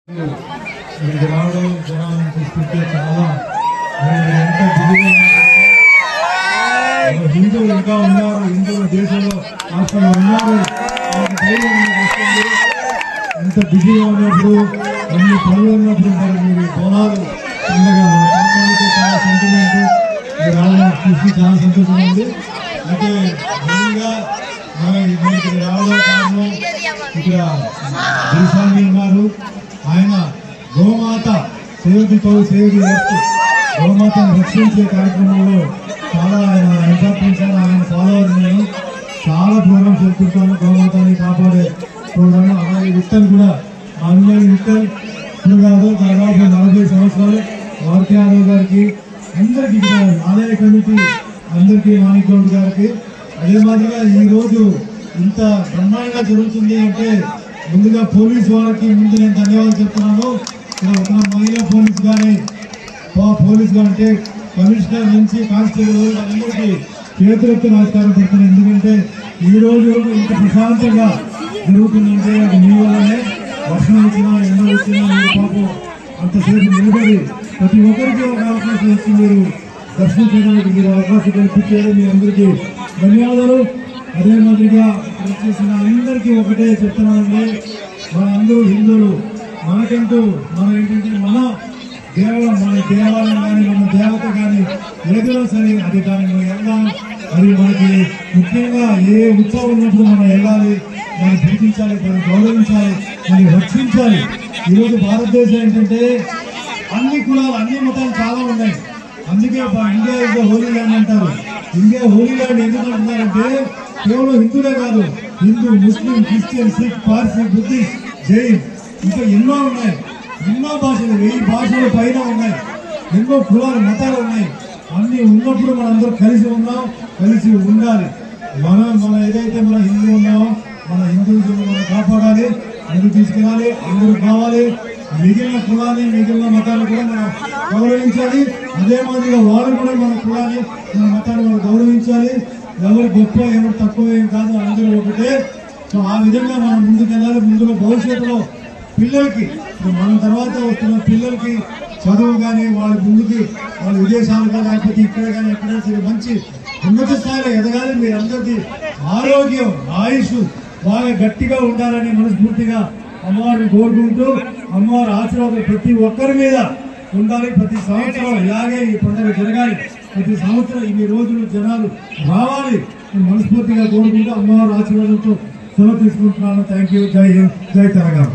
రావడం జనాలను చూస్తుంటే చాలా ఎంత హిందువులు ఇంకా ఉన్నారు, హిందువుల దేశంలో రాష్ట్రంలో ఉన్నారు, ఎంత బిజీగా ఉన్నప్పుడు అన్ని పనులు ఉన్నప్పుడు మరి మీరు బోనాలు పండుగ చాలా సెంటిమెంట్ రావడం చూసి చాలా సంతోషంగా ఉంది. అయితే మెయిన్గా ఇక్కడ రావడం కారణం ఇక్కడ గురుస్వామి ఉన్నారు. ఆయన గోమాత సేవకులతో గోమాతను రక్షించే కార్యక్రమంలో చాలా ఆయన ఇంపార్టెన్స్. ఆయన ఫాలోవర్ నేను చాలా ప్రోగ్రామ్స్ జరుపుకుంటాను గోమాతని కాపాడే ప్రోగ్రామ్. అలాగే విట్టల్ కూడా అమ్మాయి విట్టల్ కాదు దాదాపు 40 సంవత్సరాలు వారికి యాదవ్ గారికి అందరికీ ఆలయ కమిటీ అందరికీ మాణిక్గౌడ్ గారికి. అదే మాదిరిగా ఈరోజు ఇంత బ్రహ్మాండంగా జరుగుతుంది అంటే ముందుగా పోలీసు వాళ్ళకి ముందు నేను ధన్యవాదాలు చెప్తున్నాను. ఒక మహిళా పోలీసు కానీ అంటే కమిషనర్ నుంచి కానిస్టేబుల్ అందరికీ చేతులెత్తి నమస్కారం పెడుతున్నాను. ఎందుకంటే ఈరోజు ఇంత ప్రశాంతంగా జరుగుతుందంటే అది మీ వల్లనే. వర్షం వచ్చినా ఎండ వచ్చినా మీరు పాపం అంతసేపు నిలబడి ప్రతి ఒక్కరికి ఒక అవకాశం ఇచ్చి మీరు దర్శనం చేయడానికి మీరు అవకాశం కల్పించారు. మీ అందరికీ ధన్యవాదాలు. అదే మాదిరిగా వచ్చేసిన అందరికీ ఒకటే చెప్తున్నానండి, మన అందరూ హిందువులు, మనకంటూ ఏంటంటే మన దేవాలయం కానీ మన దేవత కానీ ఏదైనా సరే అది దాన్ని మనం వెళ్దాం. అది మనకి ముఖ్యంగా ఏ ఉత్సవం ఉన్నప్పుడు మనం వెళ్ళాలి, దాన్ని గుర్తించాలి, దాన్ని గౌరవించాలి, దాన్ని రక్షించాలి. ఈరోజు భారతదేశం ఏంటంటే అన్ని కులాలు అన్ని మతాలు చాలా ఉన్నాయి. అందుకే India is the holy land అంటారు. ఇండియా హోలీ ల్యాండ్ ఎందుకు అంటున్నారంటే కేవలం హిందువులే కాదు, హిందూ, ముస్లిం, క్రిస్టియన్, సిక్, పార్సీ, బుద్ధిస్ట్, జైన్ ఇంకా ఎన్నో ఉన్నాయి. ఎన్నో భాషలు 1000 భాషలు పైన ఉన్నాయి. ఎన్నో కులాలు మతాలు ఉన్నాయి. అన్ని ఉన్నప్పుడు మనం అందరూ కలిసి ఉన్నాం, కలిసి ఉండాలి. మన ఏదైతే మన హిందూ ఉన్నామో మన హిందూజం మనం కాపాడాలి, అందరూ తీసుకెళ్ళాలి, అందరూ కావాలి. మిగిలిన కులాన్ని మిగిలిన మతాన్ని కూడా మనం గౌరవించాలి. అదే మాదిరిగా వాళ్ళు కూడా మన కులాన్ని మన మతాన్ని మనం గౌరవించాలి. ఎవరు గొప్ప ఎవరు తక్కువ ఏం కాదు, అందరూ ఒకటే. సో ఆ విధంగా మనం ముందుకెళ్ళాలి. ముందులో భవిష్యత్తులో పిల్లలకి మన తర్వాత వస్తున్న పిల్లలకి చదువు కానీ వాళ్ళ ముందుకి వాళ్ళ విదేశాలు కానీ లేకపోతే ఇక్కడ కానీ ఎక్కడైనా సరే మంచి ఉన్నత స్థాయిలో ఎదగాలి. మీరు అందరికీ ఆరోగ్యం ఆయుష్ బాగా గట్టిగా ఉండాలని మనస్ఫూర్తిగా అమ్మవారిని కోరుకుంటూ అమ్మవారి ఆశీర్వాదం ప్రతి ఒక్కరి మీద ఉండాలి. ప్రతి సంవత్సరం ఇలాగే ఈ పండుగ జరగాలి. ప్రతి సంవత్సరం ఇన్ని రోజులు జనాలు రావాలి మనస్ఫూర్తిగా కోరుకుంటూ అమ్మవారి ఆశీర్వాదంతో సెలవు తీసుకుంటున్నాను. Thank you. జై హింద్, జై తెలంగాణ.